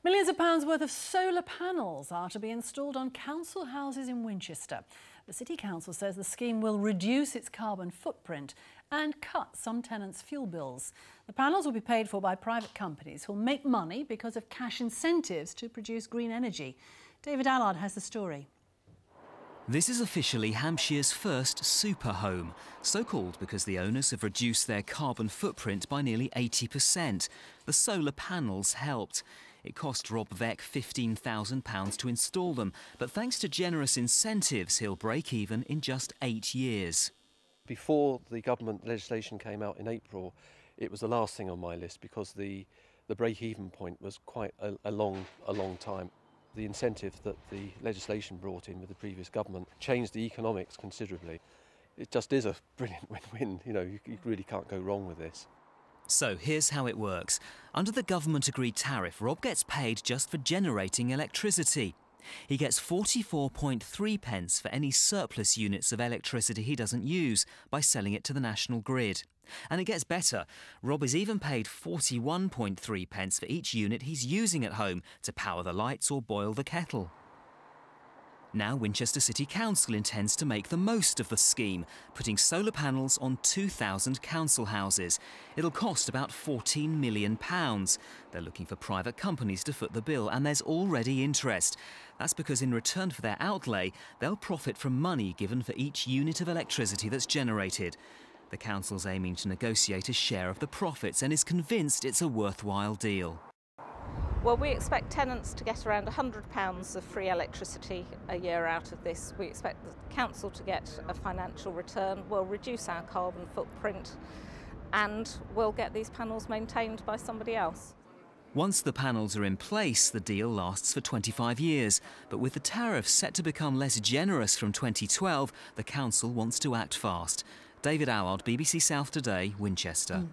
Millions of pounds worth of solar panels are to be installed on council houses in Winchester. The City Council says the scheme will reduce its carbon footprint and cut some tenants' fuel bills. The panels will be paid for by private companies who'll make money because of cash incentives to produce green energy. David Allard has the story. This is officially Hampshire's first super home, so called because the owners have reduced their carbon footprint by nearly 80%. The solar panels helped. It cost Rob Veck £15,000 to install them, but thanks to generous incentives, he'll break even in just 8 years. Before the government legislation came out in April, it was the last thing on my list because the break-even point was quite a long time. The incentive that the legislation brought in with the previous government changed the economics considerably. It just is a brilliant win-win. You know, you really can't go wrong with this. So here's how it works. Under the government-agreed tariff, Rob gets paid just for generating electricity. He gets 44.3 pence for any surplus units of electricity he doesn't use by selling it to the national grid. And it gets better. Rob is even paid 41.3 pence for each unit he's using at home to power the lights or boil the kettle. Now Winchester City Council intends to make the most of the scheme, putting solar panels on 2,000 council houses. It'll cost about £14 million. They're looking for private companies to foot the bill, and there's already interest. That's because in return for their outlay, they'll profit from money given for each unit of electricity that's generated. The council's aiming to negotiate a share of the profits and is convinced it's a worthwhile deal. Well, we expect tenants to get around £100 of free electricity a year out of this. We expect the council to get a financial return. We'll reduce our carbon footprint and we'll get these panels maintained by somebody else. Once the panels are in place, the deal lasts for 25 years. But with the tariffs set to become less generous from 2012, the council wants to act fast. David Allard, BBC South Today, Winchester.